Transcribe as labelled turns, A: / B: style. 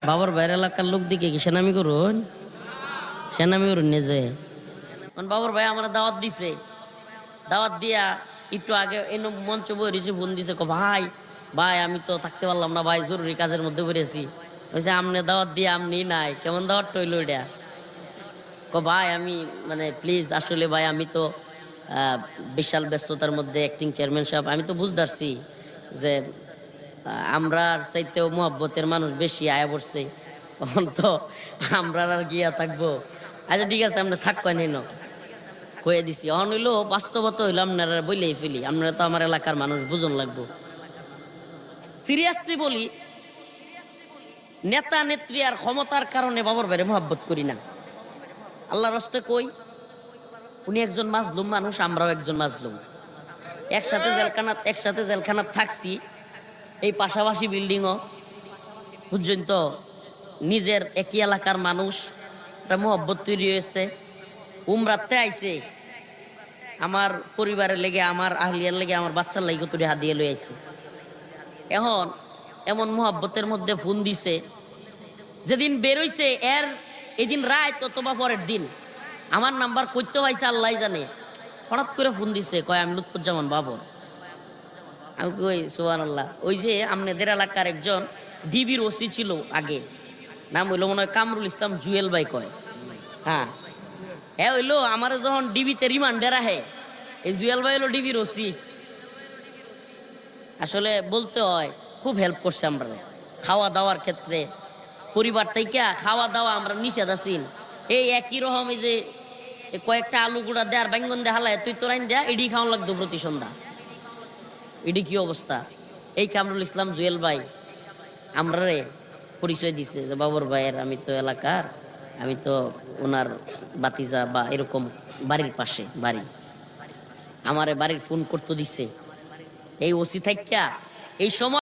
A: বাবার বাইরের এলাকার লোক দিকে কি সেনামি করুন? সেনামি করুন নিজে। বাবার ভাই আমার দাওয়াত দিছে, দাওয়াত দিয়া একটু আগে এনে মঞ্চ বই রিসিভ ফোন দিছে, ভাই ভাই আমি তো থাকতে পারলাম না ভাই, জরুরি কাজের মধ্যে পড়েছি। বলছে আমনে দাওয়াত দিয়ে আমনি নাই, কেমন দাওয়াত টইল এটা? ভাই আমি মানে প্লিজ আসলে ভাই আমি তো বিশাল ব্যস্ততার মধ্যে অ্যাক্টিং চেয়ারম্যান সাহেব, আমি তো বুঝতে পারছি যে আমরা চাইতেও মোহাব্বতের মানুষ বেশি আয়া পড়ছে, তখন তো আমরা আর গিয়া থাকবো। আচ্ছা ঠিক আছে আমরা থাকবো নেন কয়ে দিছি। অন হইলো বাস্তবতা হইলো আপনারা বইলেই ফেলি, আপনারা তো আমার এলাকার মানুষ, বুঝন লাগবো। সিরিয়াসলি বলি, নেতা নেত্রী আর ক্ষমতার কারণে বাবার বাইরে মোহাব্বত করি না। আল্লাহর রাস্তে কই, উনি একজন মাজলুম মানুষ, আমরাও একজন মাজলুম। একসাথে জেলখানাত থাকছি, এই পাশাপাশি বিল্ডিংও, বুঝছেন তো। নিজের একই এলাকার মানুষ, একটা মোহব্বত তৈরি হয়েছে। উমরাতে আইছে, আমার পরিবারের লেগে, আমার আহলিয়ার লেগে, আমার বাচ্চার লেগে তুই হাত দিয়ে লই আইছে। এখন এমন মোহব্বতের মধ্যে ফোন দিছে, যেদিন বেরোইছে এর এদিন রাত অথবা পরের দিন আমার নাম্বার কইতে পাইছে আল্লাহ জানে। হঠাৎ করে ফোন দিছে, কয় আমি লুৎফুজ্জামান বাবর। আমি কই সুবহানাল্লাহ। ওই যে আপনাদের এলাকার একজন ডিবির ওসি ছিল আগে, নাম হইলো মনে হয় কামরুল ইসলাম জুয়েল ভাই কয়। হ্যাঁ হ্যাঁ হইলো আমার যখন ডিবিতে রিমান্ডে রাখে, এই জুয়েল ভাই হলো ডিবির ওসি। আসলে বলতে হয় খুব হেল্প করছে আমরা খাওয়া দাওয়ার ক্ষেত্রে, পরিবার থেকে খাওয়া দাওয়া আমরা নিষেধ আছি। এই একই রকম এই যে কয়েকটা আলু গুঁড়া দেয়ার বাইঙ্গন দে হালায় তুই তোরাইন দেয়া, এডি খাওয়া লাগতো প্রতি সন্ধ্যা। এডি কি অবস্থা? এই কামরুল ইসলাম জুয়েল ভাই আমরা পরিচয় দিছে যে বাবর ভাইয়ের, আমি তো এলাকার, আমি তো ওনার বাতিজা বা এরকম, বাড়ির পাশে বাড়ি। আমারে বাড়ির ফোন করতে দিছে এই ওসি থাইকা এই সময়।